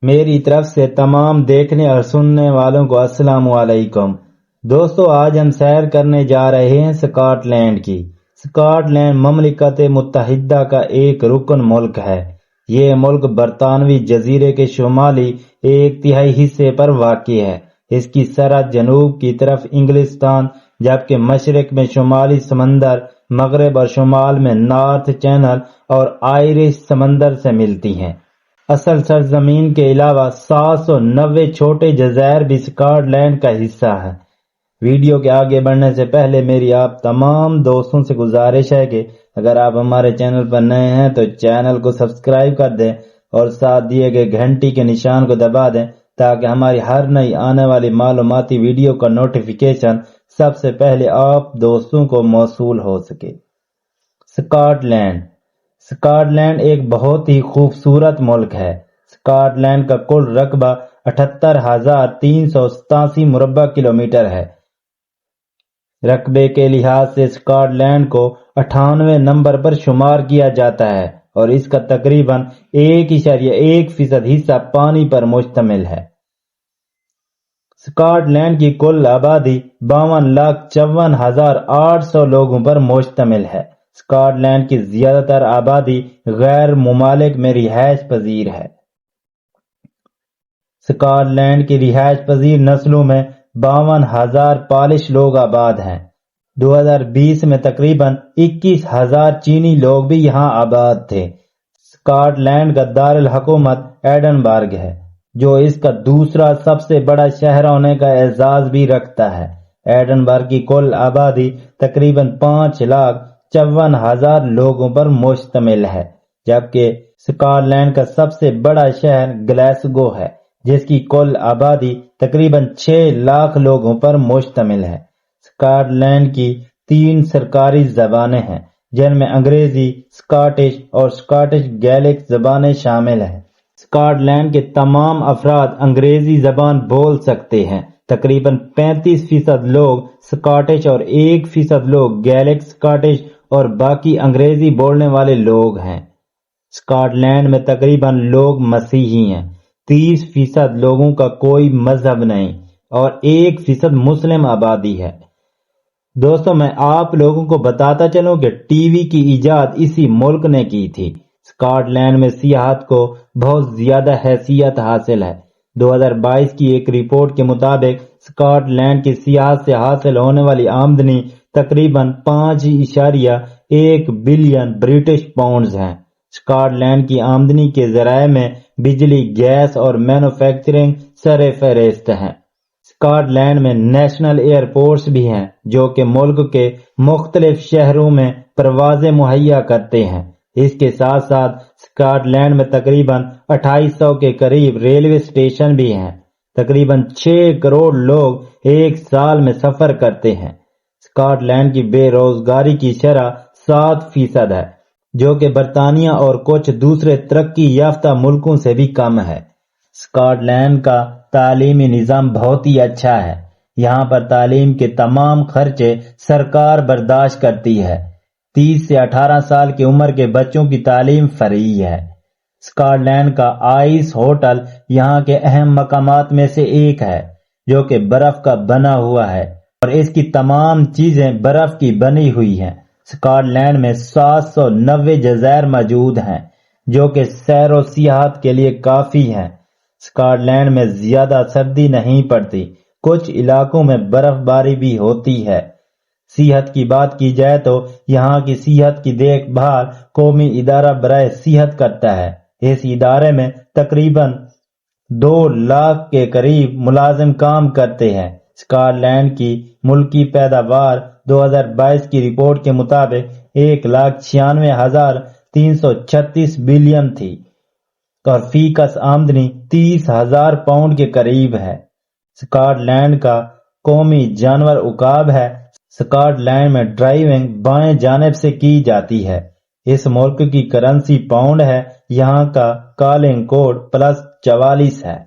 میری طرف سے تمام دیکھنے اور سننے والوں کو السلام علیکم۔ دوستو، آج ہم سیر کرنے جا رہے ہیں اسکاٹ لینڈ کی۔ اسکاٹ لینڈ مملکت متحدہ کا ایک رکن ملک ہے۔ یہ ملک برطانوی جزیرے کے شمالی ایک تہائی حصے پر واقع ہے۔ اس کی سرحد جنوب کی طرف انگلستان، جبکہ مشرق میں شمالی سمندر، مغرب اور شمال میں نارتھ چینل اور آئرش سمندر سے ملتی ہیں۔ اصل سرزمین کے علاوہ 790 چھوٹے جزائر بھی اسکاٹ لینڈ کا حصہ ہیں۔ ویڈیو کے آگے بڑھنے سے پہلے میری آپ تمام دوستوں سے گزارش ہے کہ اگر آپ ہمارے چینل پر نئے ہیں تو چینل کو سبسکرائب کر دیں اور ساتھ دیے گئے گھنٹی کے نشان کو دبا دیں تاکہ ہماری ہر نئی آنے والی معلوماتی ویڈیو کا نوٹیفیکیشن سب سے پہلے آپ دوستوں کو موصول ہو سکے۔ اسکاٹ لینڈ ایک بہت ہی خوبصورت ملک ہے۔ اسکاٹ لینڈ کا کل رقبہ 78,387 مربع کلومیٹر ہے۔ رقبے کے لحاظ سے اسکاٹ لینڈ کو 98 نمبر پر شمار کیا جاتا ہے اور اس کا تقریباً 1.1% حصہ پانی پر مشتمل ہے۔ اسکاٹ لینڈ کی کل آبادی 52,54,800 لوگوں پر مشتمل ہے۔ اسکاٹ لینڈ کی زیادہ تر آبادی غیر ممالک میں رہائش پذیر ہے۔ اسکاٹ لینڈ کی رہائش پذیر نسلوں میں 52,000 پالش لوگ آباد ہیں۔ 2020 میں تقریباً 21,000 چینی لوگ بھی یہاں آباد تھے۔ اسکاٹ لینڈ کا دارالحکومت ایڈنبرگ ہے، جو اس کا دوسرا سب سے بڑا شہر ہونے کا اعزاز بھی رکھتا ہے۔ ایڈنبرگ کی کل آبادی تقریباً 5,54,000 لوگوں پر مشتمل ہے، جبکہ اسکاٹ لینڈ کا سب سے بڑا شہر گلاسگو ہے، جس کی کل آبادی تقریباً 6 لاکھ لوگوں پر مشتمل ہے۔ اسکاٹ لینڈ کی 3 سرکاری زبانیں ہیں، جن میں انگریزی، اسکاٹش اور اسکاٹش گیلک زبانیں شامل ہیں۔ اسکاٹ لینڈ کے تمام افراد انگریزی زبان بول سکتے ہیں۔ تقریباً 35% لوگ اسکاٹش اور 1% لوگ گیلک اسکاٹش اور باقی انگریزی بولنے والے لوگ ہیں۔ اسکاٹ لینڈ میں تقریباً لوگ مسیحی ہیں۔ 30% لوگوں کا کوئی مذہب نہیں اور 1% مسلم آبادی ہے۔ دوستو، میں آپ لوگوں کو بتاتا چلوں کہ ٹی وی کی ایجاد اسی ملک نے کی تھی۔ اسکاٹ لینڈ میں سیاحت کو بہت زیادہ حیثیت حاصل ہے۔ 2022 کی ایک رپورٹ کے مطابق اسکاٹ لینڈ کی سیاحت سے حاصل ہونے والی آمدنی تقریباً 5.1 بلین برٹش پاؤنڈز ہیں۔ اسکاٹ لینڈ کی آمدنی کے ذرائع میں بجلی، گیس اور مینوفیکچرنگ سر فہرست ہیں۔ اسکاٹ لینڈ میں نیشنل ایئرپورٹس بھی ہیں جو کہ ملک کے مختلف شہروں میں پروازیں مہیا کرتے ہیں۔ اس کے ساتھ ساتھ اسکاٹ لینڈ میں تقریباً 2800 کے قریب ریلوے اسٹیشن بھی ہیں۔ تقریباً 6 کروڑ لوگ ایک سال میں سفر کرتے ہیں۔ اسکاٹ لینڈ کی بے روزگاری کی شرح 7% ہے، جو کہ برطانیہ اور کچھ دوسرے ترقی یافتہ ملکوں سے بھی کم ہے۔ اسکاٹ لینڈ کا تعلیمی نظام بہت ہی اچھا ہے۔ یہاں پر تعلیم کے تمام خرچے سرکار برداشت کرتی ہے۔ 30 سے 18 سال کی عمر کے بچوں کی تعلیم فری ہے۔ اسکاٹ لینڈ کا آئس ہوٹل یہاں کے اہم مقامات میں سے ایک ہے، جو کہ برف کا بنا ہوا ہے اور اس کی تمام چیزیں برف کی بنی ہوئی ہیں۔ اسکاٹ لینڈ میں 790 جزائر موجود ہیں، جو کہ سیر و سیاحت کے لیے کافی ہیں۔ اسکاٹ لینڈ میں زیادہ سردی نہیں پڑتی، کچھ علاقوں میں برف باری بھی ہوتی ہے۔ صحت کی بات کی جائے تو یہاں کی صحت کی دیکھ بھال قومی ادارہ برائے صحت کرتا ہے۔ اس ادارے میں تقریباً 2 لاکھ کے قریب ملازم کام کرتے ہیں۔ اسکاٹ لینڈ کی ملکی پیداوار 2022 کی رپورٹ کے مطابق 1,96,336 بلین تھی اور فی کس آمدنی 30,000 پاؤنڈ کے قریب ہے۔ اسکاٹ لینڈ کا قومی جانور عقاب ہے۔ اسکاٹ لینڈ میں ڈرائیونگ بائیں جانب سے کی جاتی ہے۔ اس ملک کی کرنسی پاؤنڈ ہے۔ یہاں کا کالنگ کوڈ +44 ہے۔